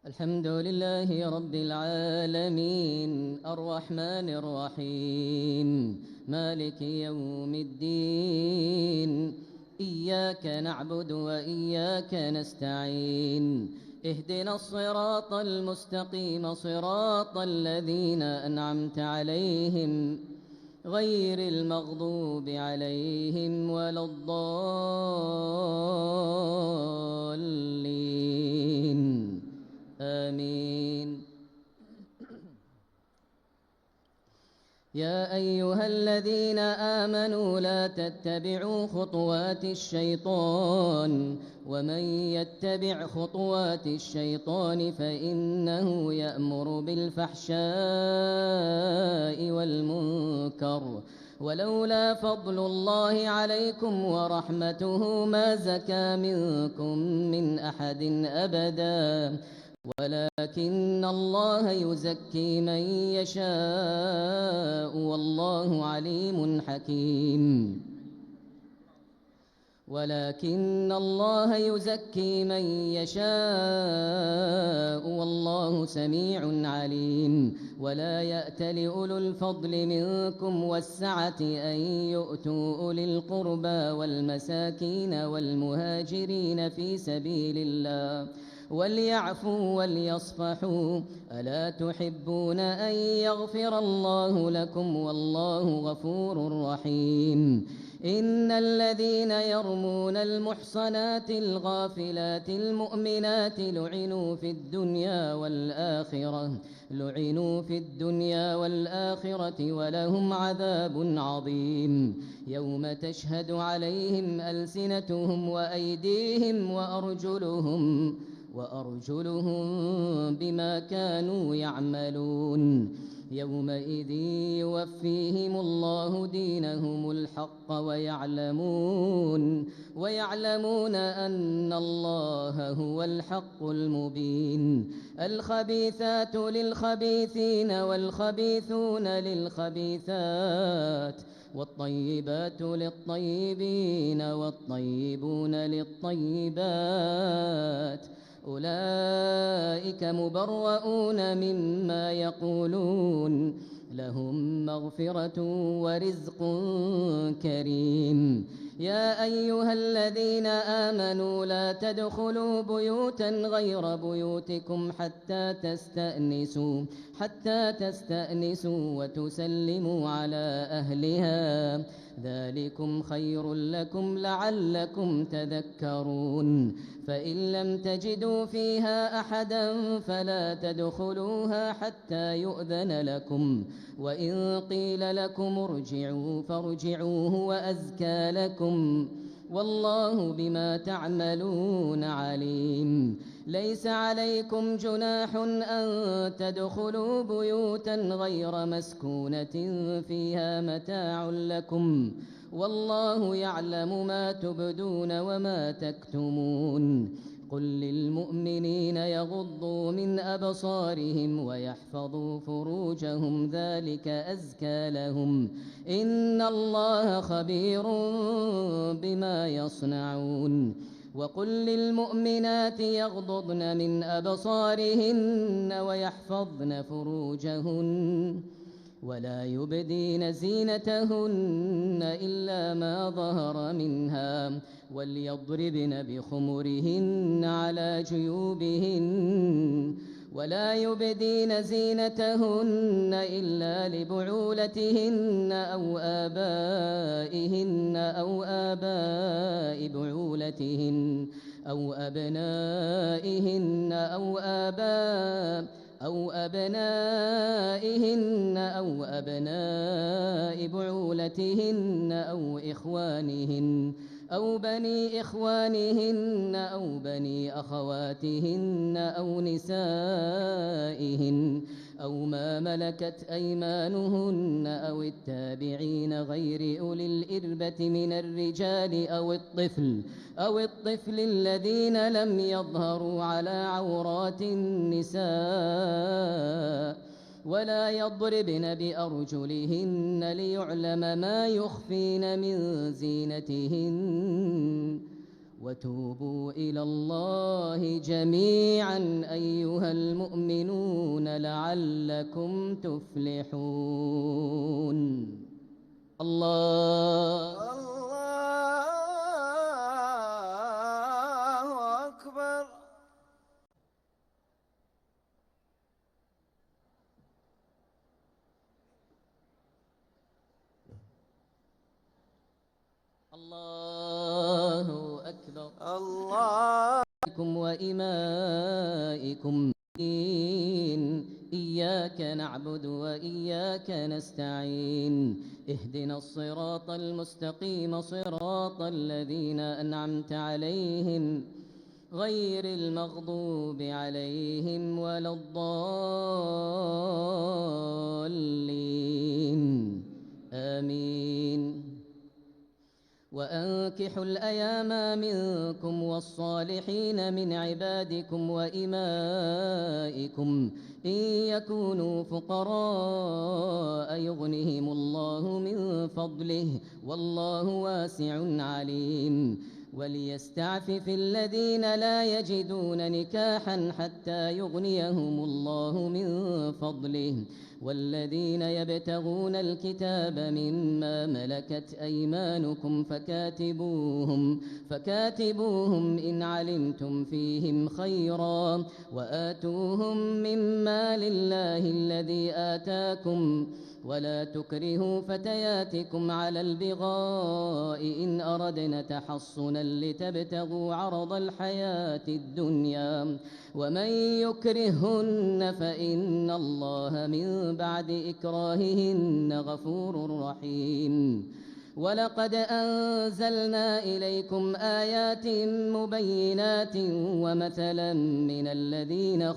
الحمد لله رب العالمين الرحمن الرحيم مالك يوم الدين إياك نعبد وإياك نستعين اهدنا الصراط المستقيم صراط الذين أنعمت عليهم غير المغضوب عليهم ولا الضالين آمين. يا أيها الذين آمنوا لا تتبعوا خطوات الشيطان ومن يتبع خطوات الشيطان فإنه يأمر بالفحشاء والمنكر ولولا فضل الله عليكم ورحمته ما زكى منكم من أحد أبدا ولكن الله يزكي من يشاء والله عليم حكيم ولكن الله يزكي من يشاء والله سميع عليم ولا يأت لأولو الفضل منكم والسعة أن يؤتوا أولي القربى والمساكين والمهاجرين في سبيل الله وليعفوا وليصفحوا ألا تحبون أن يغفر الله لكم والله غفور رحيم إن الذين يرمون المحصنات الغافلات المؤمنات لعنوا في الدنيا والآخرة ولهم عذاب عظيم يوم تشهد عليهم ألسنتهم وأيديهم وأرجلهم بما كانوا يعملون يومئذ يوفيهم الله دينهم الحق ويعلمون أن الله هو الحق المبين الخبيثات للخبيثين والخبيثون للخبيثات والطيبات للطيبين والطيبون للطيبات أولئك مبرؤون مما يقولون لهم مغفرة ورزق كريم يا أيها الذين آمنوا لا تدخلوا بيوتا غير بيوتكم حتى تستأنسوا وتسلموا على أهلها ذلكم خير لكم لعلكم تذكرون فإن لم تجدوا فيها أحدا فلا تدخلوها حتى يؤذن لكم وإن قيل لكم ارجعوا فارجعوا هو أزكى لكم والله بما تعملون عليم ليس عليكم جناح أن تدخلوا بيوتا غير مسكونة فيها متاع لكم والله يعلم ما تبدون وما تكتمون قل للمؤمنين يغضوا من أبصارهم ويحفظوا فروجهم ذلك أزكى لهم إن الله خبير بما يصنعون وقل للمؤمنات يغضضن من أبصارهن ويحفظن فروجهن ولا يبدين زينتهن إلا ما ظهر منها وليضربن بخمرهن على جيوبهن ولا يبدين زينتهن إلا لبعولتهن أو آبائهن أو آباء بعولتهن أو أبنائهن أو أبناء بعولتهن أو إخوانهن أو بني إخوانهن أو بني أخواتهن أو نسائهن أو ما ملكت أيمانهن أو التابعين غير أولي الإربة من الرجال أو الطفل الذين لم يظهروا على عورات النساء ولا يضربن بأرجلهن ليعلم ما يخفين من زينتهن وتوبوا إلى الله جميعا أيها المؤمنون لعلكم تفلحون. الله أكبر. الله أكبر. الله وإمائكم إياك نعبد وإياك نستعين اهدنا الصراط المستقيم صراط الذين أنعمت عليهم غير المغضوب عليهم ولا الضالين آمين. وأنكحوا الأيام منكم والصالحين من عبادكم وإمائكم إن يكونوا فقراء يغنهم الله من فضله والله واسع عليم. وليستعفف الذين لا يجدون نكاحا حتى يغنيهم الله من فضله والذين يبتغون الكتاب مما ملكت أيمانكم فكاتبوهم إن علمتم فيهم خيرا وآتوهم مما لله الذي آتاكم ولا تكرهوا فتياتكم على البغاء إن أردنا تحصنا لتبتغوا عرض الحياة الدنيا ومن يكرهن فإن الله من بعد إكراههن غفور رحيم. ولقد أنزلنا إليكم آيات مبينات ومثلا من الذين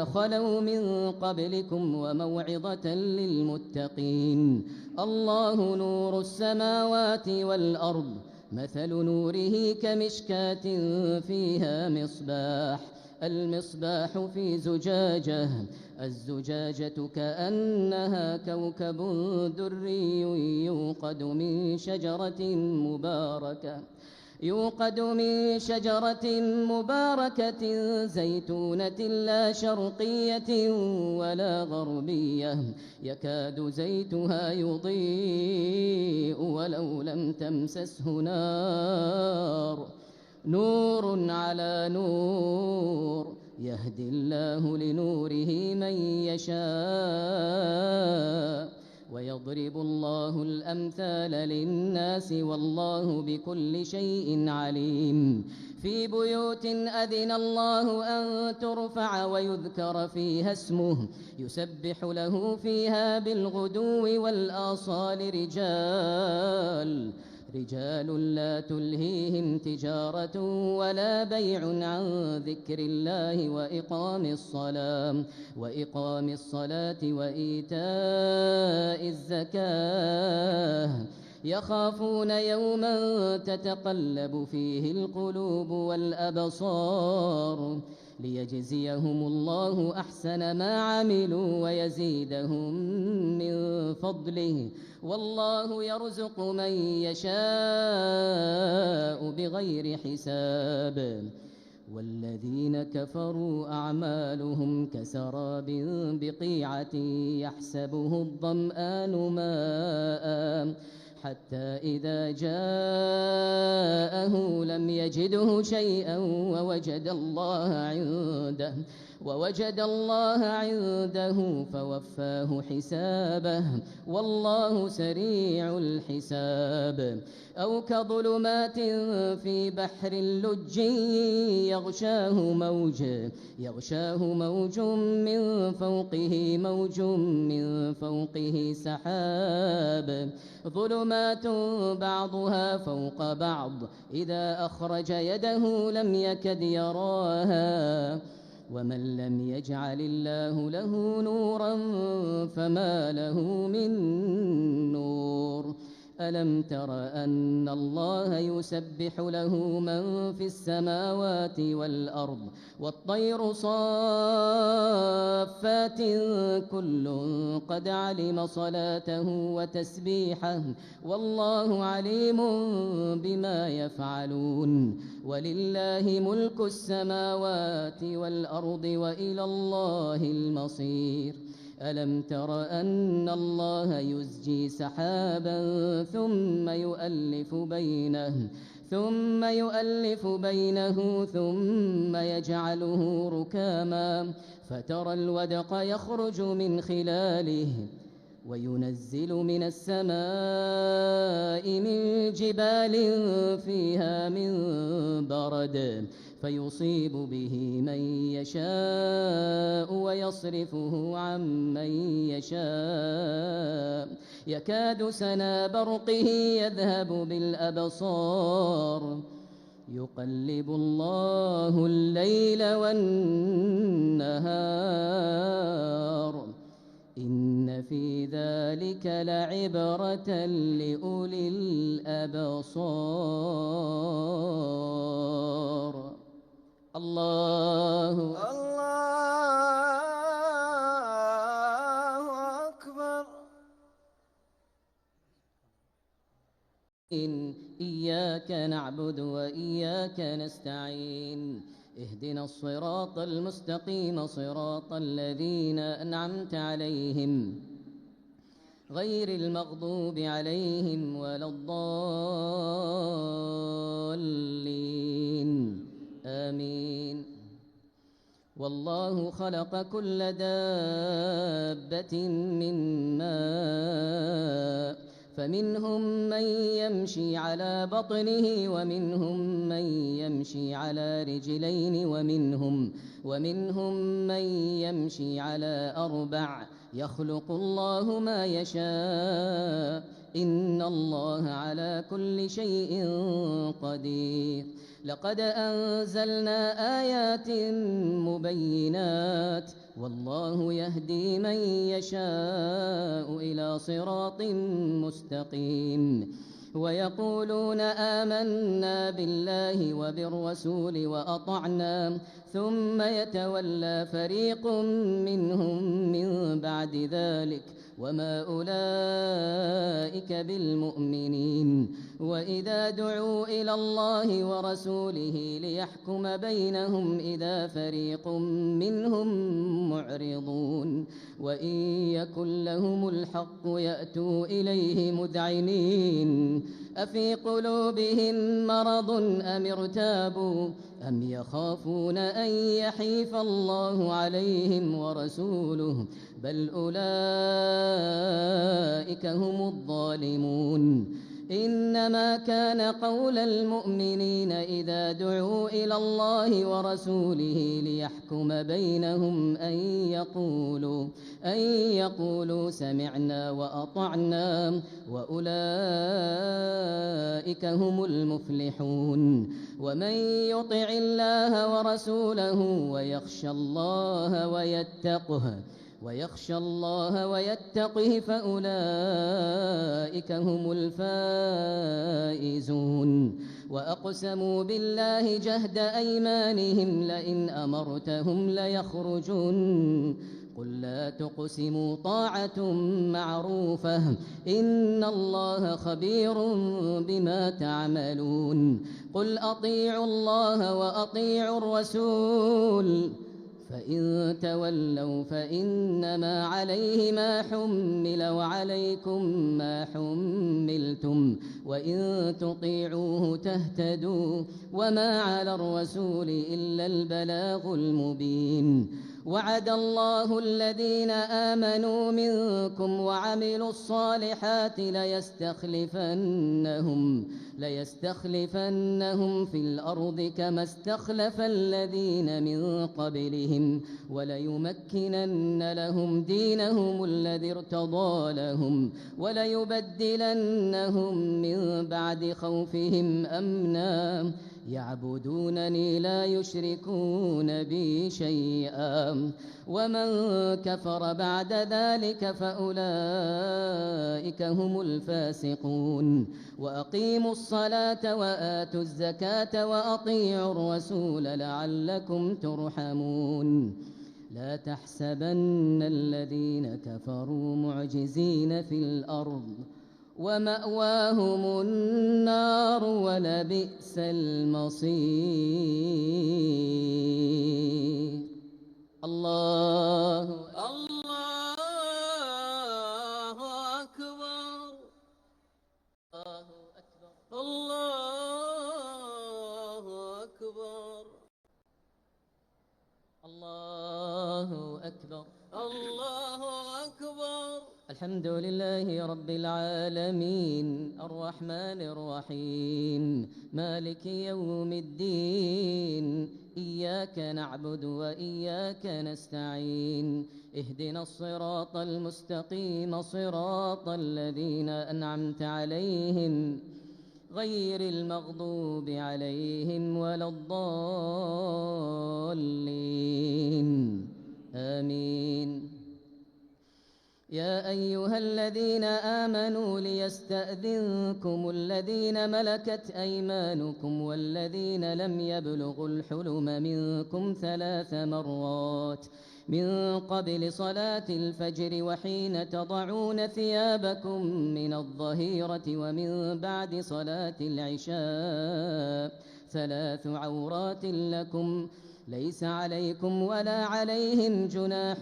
خلوا من قبلكم وموعظة للمتقين. الله نور السماوات والأرض مثل نوره كمشكاة فيها المصباح في زجاجة الزجاجة كأنها كوكب دري يوقد من شجرة مباركة زيتونة لا شرقية ولا غربية يكاد زيتها يضيء ولو لم تمسسه نور على نور يهدي الله لنوره من يشاء ويضرب الله الأمثال للناس والله بكل شيء عليم. في بيوت أذن الله أن ترفع ويذكر فيها اسمه يسبح له فيها بالغدو والآصال رجال لا تلهيهم تجارة ولا بيع عن ذكر الله وإقام الصلاة وإيتاء الزكاة يخافون يوما تتقلب فيه القلوب والأبصار ليجزيهم الله أحسن ما عملوا ويزيدهم من فضله والله يرزق من يشاء بغير حساب. والذين كفروا أعمالهم كسراب بقيعة يحسبه الظمآن ماء حتى إذا جاءه لم يجده شيئا ووجد الله عنده فوفاه حسابه والله سريع الحساب. أو كظلمات في بحر لج يغشاه موج من فوقه سحاب ظلمات بعضها فوق بعض إذا أخرج يده لم يكد يراها ومن لم يجعل الله له نورا فما له من نور. ألم تر أن الله يسبح له من في السماوات والأرض والطير صافات كل قد علم صلاته وتسبيحه والله عليم بما يفعلون ولله ملك السماوات والأرض وإلى الله المصير ألم تر أن الله يزجي سحابا ثم يؤلف بينه ثم يجعله ركاما فترى الودق يخرج من خلاله وينزل من السماء من جبال فيها من برد فيصيب به من يشاء ويصرفه عن من يشاء يكاد سنا برقه يذهب بالأبصار يقلب الله الليل والنهار إن في ذلك لعبرة لأولي الأبصار الله أكبر. إياك نعبد وإياك نستعين اهدنا الصراط المستقيم صراط الذين أنعمت عليهم غير المغضوب عليهم ولا الضالين آمين والله خلق كل دابة من ماء فمنهم من يمشي على بطنه ومنهم من يمشي على رجلين ومنهم من يمشي على أربع يخلق الله ما يشاء إن الله على كل شيء قدير لقد أنزلنا آيات مبينات والله يهدي من يشاء إلى صراط مستقيم ويقولون آمنا بالله وبالرسول وأطعنا ثم يتولى فريق منهم من بعد ذلك وما أولئك بالمؤمنين وإذا دعوا إلى الله ورسوله ليحكم بينهم إذا فريق منهم معرضون وإن يكن لهم الحق يأتوا إليه مذعنين أفي قلوبهم مرض أم ارتابوا أم يخافون أن يحيف الله عليهم ورسوله بل أولئك هم الظالمون إنما كان قول المؤمنين إذا دعوا إلى الله ورسوله ليحكم بينهم أن يقولوا سمعنا وأطعنا وأولئك هم المفلحون ومن يطع الله ورسوله ويخشى الله ويتقه فأولئك هم الفائزون وأقسموا بالله جهد أيمانهم لئن أمرتهم ليخرجون قل لا تقسموا طاعة معروفة إن الله خبير بما تعملون قل أطيعوا الله وأطيعوا الرسول فإن تولوا فإنما عليه ما حمل وعليكم ما حملتم وإن تطيعوه تهتدوا وما على الرسول إلا البلاغ المبين وعد الله الذين آمنوا ليستخلفنهم في الأرض كما استخلف الذين من قبلهم وليمكنن لهم دينهم الذي ارتضى لهم وليبدلنهم من بعد خوفهم أمنا يعبدونني لا يشركون بي شيئا ومن كفر بعد ذلك فأولئك هم الفاسقون وأقيموا الصلاة وآتوا الزكاة وأطيعوا الرسول لعلكم ترحمون لا تحسبن الذين كفروا معجزين في الأرض ومأواهم النار ولبئس المصير الله أكبر الله أكبر الله أكبر الله أكبر الحمد لله رب العالمين الرحمن الرحيم مالك يوم الدين إياك نعبد وإياك نستعين اهدنا الصراط المستقيم صراط الذين أنعمت عليهم غير المغضوب عليهم ولا الضالين آمين يا أيها الذين آمنوا ليستأذنكم الذين ملكت أيمانكم والذين لم يبلغوا الحلم منكم 3 مرات من قبل صلاة الفجر وحين تضعون ثيابكم من الظهيرة ومن بعد صلاة العشاء 3 عورات لكم ليس عليكم ولا عليهم جناح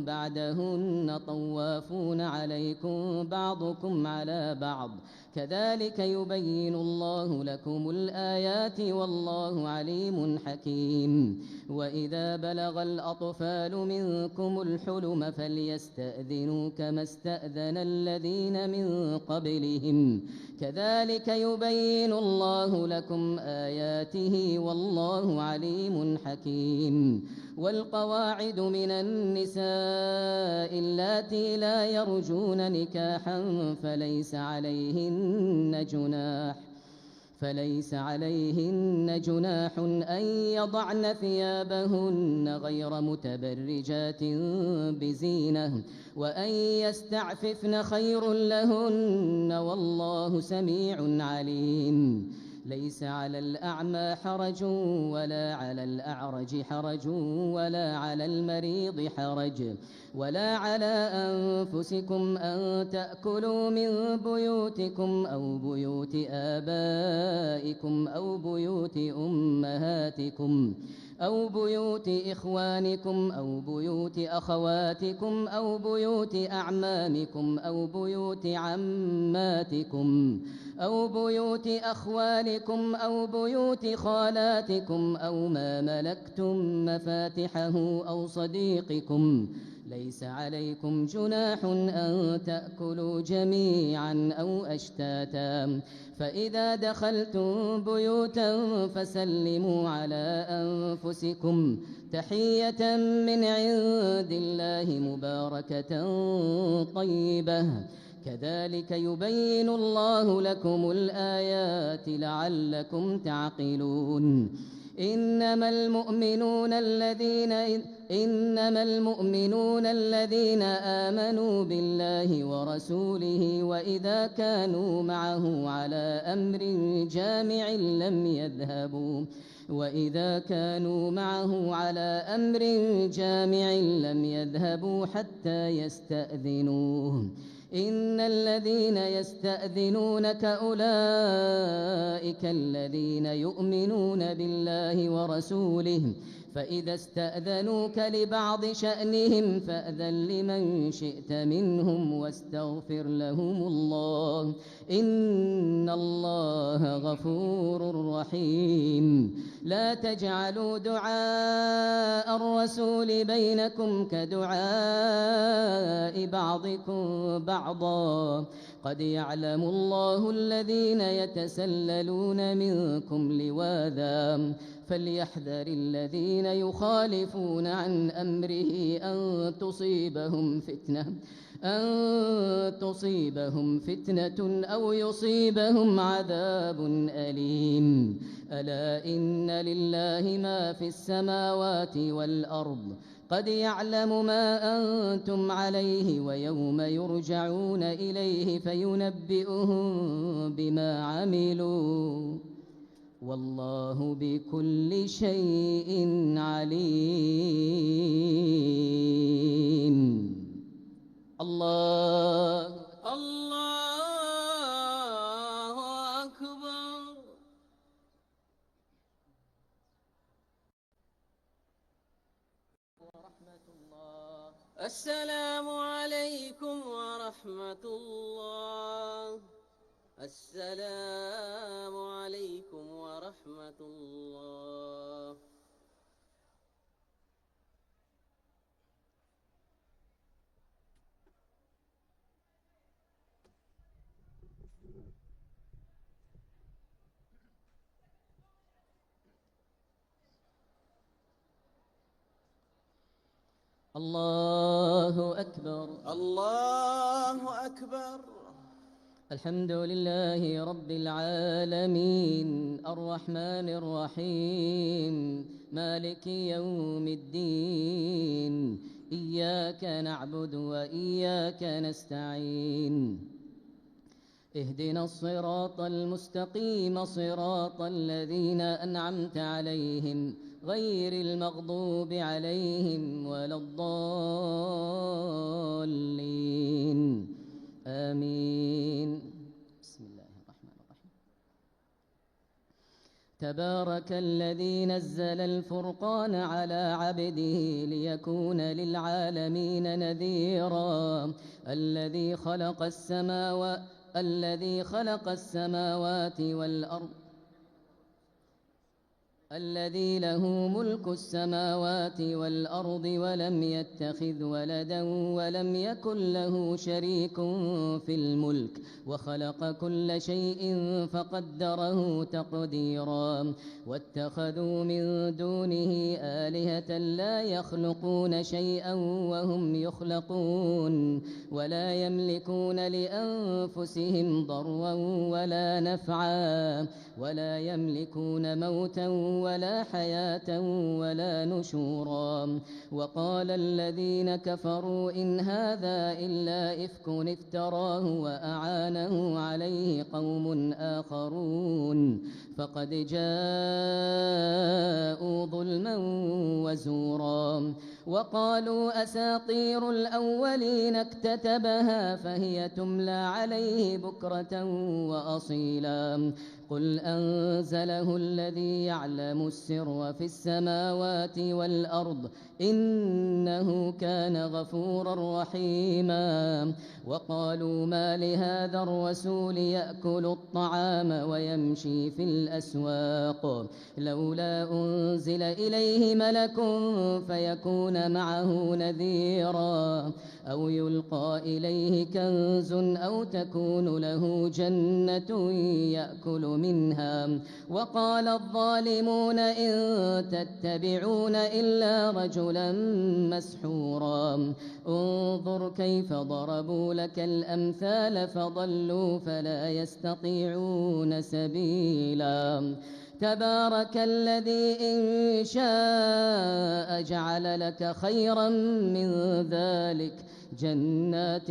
بعدهن طوافون عليكم بعضكم على بعض كذلك يبين الله لكم الآيات والله عليم حكيم وإذا بلغ الأطفال منكم الحلم فليستأذنوا كما استأذن الذين من قبلهم كذلك يبين الله لكم آياته والله عليم حكيم والقواعد من النساء اللاتي لا يرجون نكاحا فليس عليهن جناح أن يضعن ثيابهن غير متبرجات بزينة وأن يستعففن خير لهن والله سميع عليم ليس على الأعمى حرج ولا على الأعرج حرج ولا على المريض حرج ولا على أنفسكم أن تأكلوا من بيوتكم أو بيوت آبائكم أو بيوت أمهاتكم أو بيوت إخوانكم أو بيوت أخواتكم أو بيوت أعمامكم أو بيوت عماتكم أو بيوت أخوالكم أو بيوت خالاتكم أو ما ملكتم مفاتحه أو صديقكم ليس عليكم جناح أن تأكلوا جميعا أو أشتاتا فإذا دخلتم بيوتا فسلموا على أنفسكم تحية من عند الله مباركة طيبة كذلك يبين الله لكم الآيات لعلكم تعقلون إنما المؤمنون الذين آمنوا بالله ورسوله وإذا كانوا معه على أمر جامع لم يذهبوا حتى يستأذنوه إن الذين يستأذنونك أولئك الذين يؤمنون بالله ورسوله فإذا استأذنوك لبعض شأنهم فأذن لمن شئت منهم واستغفر لهم الله إن الله غفور رحيم لا تجعلوا دعاء الرسول بينكم كدعاء بعضكم بعضا قد يعلم الله الذين يتسللون منكم لواذا فليحذر الذين يخالفون عن أمره أن تصيبهم فتنة أو يصيبهم عذاب أليم. ألا إن لله ما في السماوات والأرض قد يعلم ما أنتم عليه ويوم يرجعون إليه فينبئهم بما عملوا والله بكل شيء عليم. الله أكبر. ورحمة الله. السلام عليكم ورحمة الله. السلام عليكم ورحمة الله. الله أكبر. الله أكبر. الحمد لله رب العالمين الرحمن الرحيم مالك يوم الدين إياك نعبد وإياك نستعين اهدنا الصراط المستقيم صراط الذين أنعمت عليهم غير المغضوب عليهم ولا الضالين آمين. بسم الله الرحمن الرحيم. تبارك الذي نزل الفرقان على عبده ليكون للعالمين نذيرا الذي خلق السماوات والأرض الذي له ملك السماوات والأرض ولم يتخذ ولدا ولم يكن له شريك في الملك وخلق كل شيء فقدره تقديرا واتخذوا من دونه آلهة لا يخلقون شيئا وهم يخلقون ولا يملكون لأنفسهم ضرا ولا نفعا ولا يملكون موتا ولا حياة ولا نشورا. وقال الذين كفروا إن هذا إلا إفك افتراه وأعانه عليه قوم آخرون فقد جاءوا ظلما وزورا. وقالوا أساطير الأولين اكتتبها فهي تملى عليه بكرة وأصيلا. قل أنزله الذي يعلم السر في السماوات والأرض إنه كان غفورا رحيما. وقالوا ما لهذا الرسول يأكل الطعام ويمشي في الأسواق لولا أنزل إليه ملك فيكون معه نذيرا أو يلقى إليه كنز أو تكون له جنة يأكل منها. وقال الظالمون إن تتبعون إلا رجلا مسحورا. انظر كيف ضربوا لك الأمثال فضلوا فلا يستطيعون سبيلا. تبارك الذي إن شاء جعل لك خيرا من ذلك جنات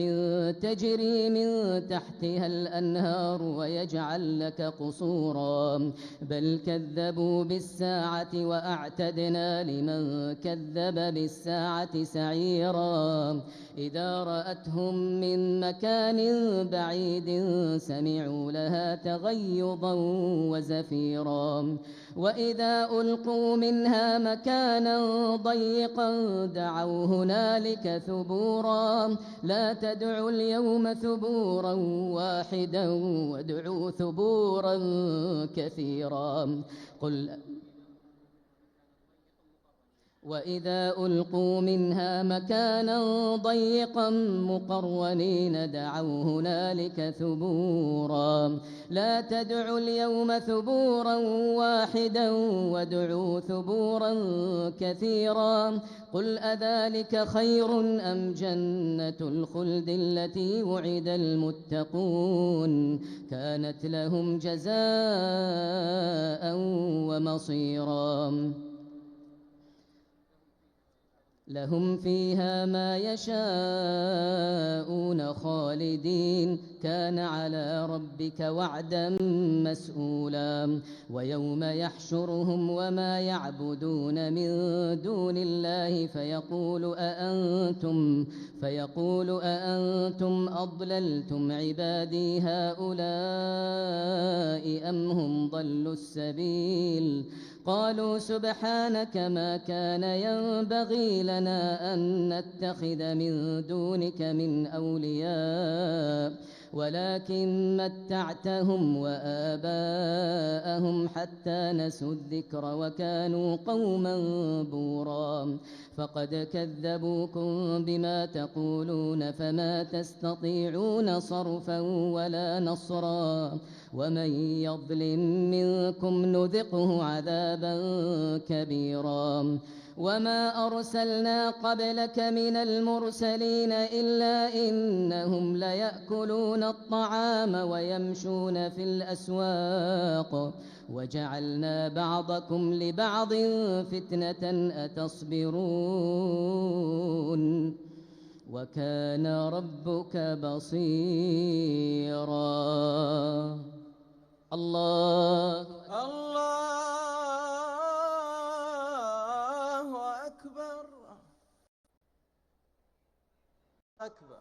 تجري من تحتها الأنهار ويجعل لك قصورا بل كذبوا بالساعة وأعتدنا لمن كذب بالساعة سعيرا. إذا رأتهم من مكان بعيد سمعوا لها تغيظا وزفيرا وإذا ألقوا منها مكانا ضيقا دعوا هنالك ثبورا لا تدعوا اليوم ثبورا واحدا وادعوا ثبورا كثيرا. وإذا ألقوا منها مكانا ضيقا مقرنين دعوا هنالك ثبورا لا تدعوا اليوم ثبورا واحدا وادعوا ثبورا كثيرا قل أذلك خير أم جنة الخلد التي وعد المتقون كانت لهم جزاء ومصيرا لهم فيها ما يشاءون خالدين كان على ربك وعدا مسئولا ويوم يحشرهم وما يعبدون من دون الله فيقول أأنتم أضللتم عبادي هؤلاء أم هم ضلوا السبيل قالوا سبحانك ما كان ينبغي لنا أن نتخذ من دونك من أولياء ولكن متعتهم وآباءهم حتى نسوا الذكر وكانوا قوما بورا فقد كذبوكم بما تقولون فما تستطيعون صرفا ولا نصرا ومن يظلم منكم نذقه عذابا كبيرا وما أرسلنا قبلك من المرسلين إلا إنهم ليأكلون الطعام ويمشون في الأسواق وجعلنا بعضكم لبعض فتنة أتصبرون وكان ربك بصيرا الله أكبر أكبر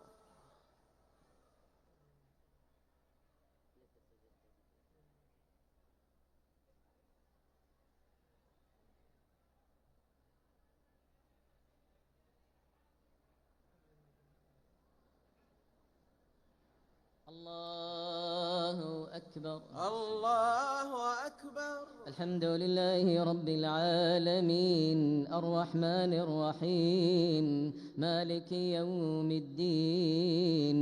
الله أكبر الله أكبر الحمد لله رب العالمين الرحمن الرحيم مالك يوم الدين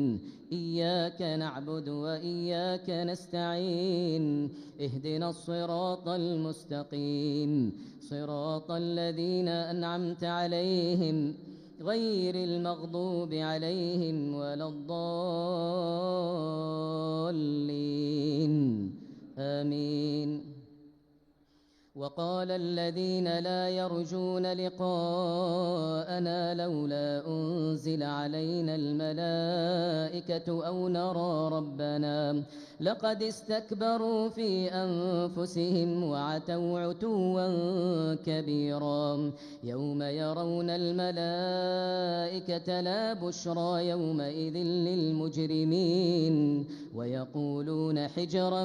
إياك نعبد وإياك نستعين اهدنا الصراط المستقيم صراط الذين أنعمت عليهم غير المغضوب عليهم ولا الضالين آمين وقال الذين لا يرجون لقاءنا لولا أنزل علينا الملائكة أو نرى ربنا لقد استكبروا في أنفسهم وعتوا عتوا كبيرا يوم يرون الملائكة لا بشرى يومئذ للمجرمين ويقولون حجرا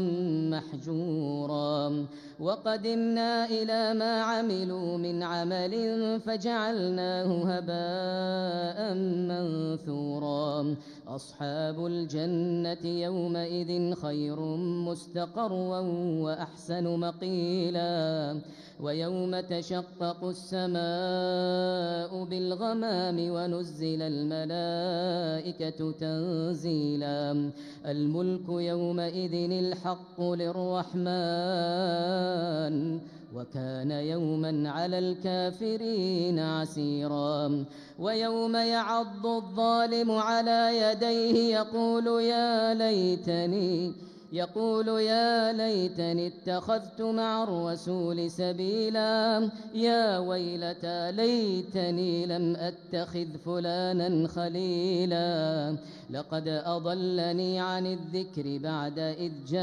محجورا وقدمنا إلى ما عملوا من عمل فجعلناه هباء منثورا أصحاب الجنة يومئذ خير مستقرا وأحسن مقيلا ويوم تشقق السماء بالغمام ونزل الملائكة تنزيلا الملك يومئذ الحق للرحمن وكان يوما على الكافرين عسيرا ويوم يعض الظالم على يديه يقول يا ليتني اتخذت مع الرسول سبيلا يا ويلتى ليتني لم أتخذ فلانا خليلا لقد أضلني عن الذكر بعد إذ جاءني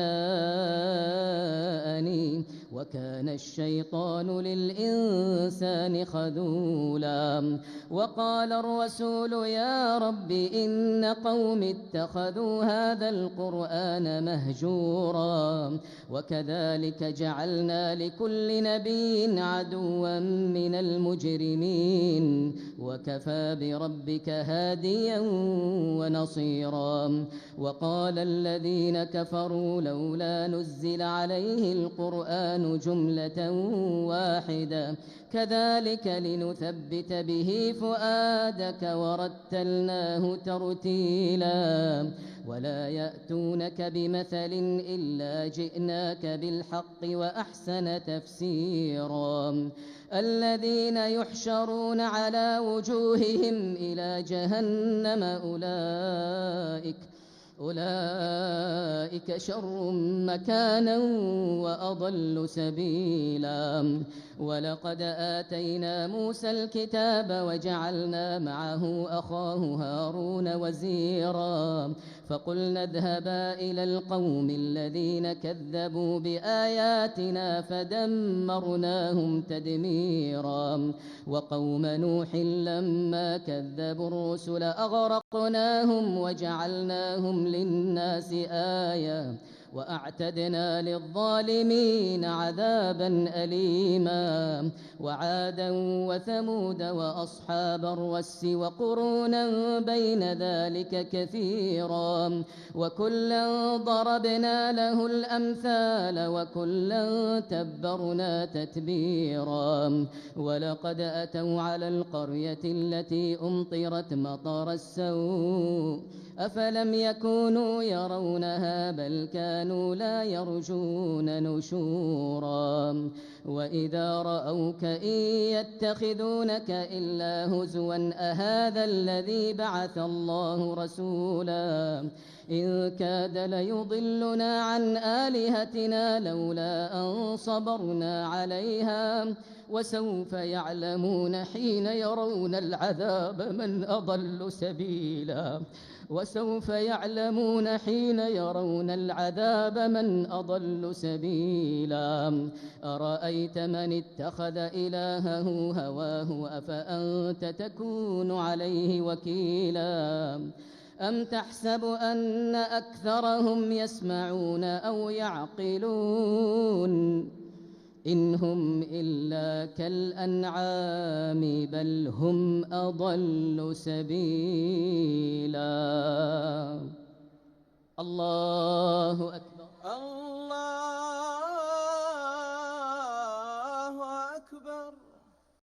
وكان الشيطان للإنسان خذولا وقال الرسول يا رب إن قوم اتخذوا هذا القرآن مهجورا وكذلك جعلنا لكل نبي عدوا من المجرمين وكفى بربك هاديا ونصيرا وقال الذين كفروا لولا نزل عليه القرآن القرآن جملة واحدة كذلك لنثبت به فؤادك ورتلناه ترتيلا ولا يأتونك بمثل إلا جئناك بالحق وأحسن تفسيرا الذين يحشرون على وجوههم إلى جهنم أولئك شر مكانا وأضل سبيلا ولقد آتينا موسى الكتاب وجعلنا معه أخاه هارون وزيرا فقلنا اذهبا إلى القوم الذين كذبوا بآياتنا فدمرناهم تدميرا وقوم نوح لما كذبوا الرسل أغرقناهم وجعلناهم للناس آية وأعتدنا للظالمين عذابا أليما وعادا وثمود وأصحاب الرس وقرونا بين ذلك كثيرا وكلا ضربنا له الأمثال وكلا تبرنا تتبيرا ولقد أتوا على القرية التي أمطرت مطر السوء أفلم يكونوا يرونها بل كانوا لا يرجون نشورا وإذا رأوك إن يتخذونك إلا هزوا أهذا الذي بعث الله رسولا إن كاد ليضلنا عن آلهتنا لولا أن صبرنا عليها وسوف يعلمون حين يرون العذاب من أضل سبيلا وسوف يعلمون حين يرون العذاب من أضل سبيلا أرأيت من اتخذ إلهه هواه أفأنت تكون عليه وكيلا أم تحسب أن أكثرهم يسمعون أو يعقلون إن هم إلا كالأنعام بل هم أضل سبيلا الله أكبر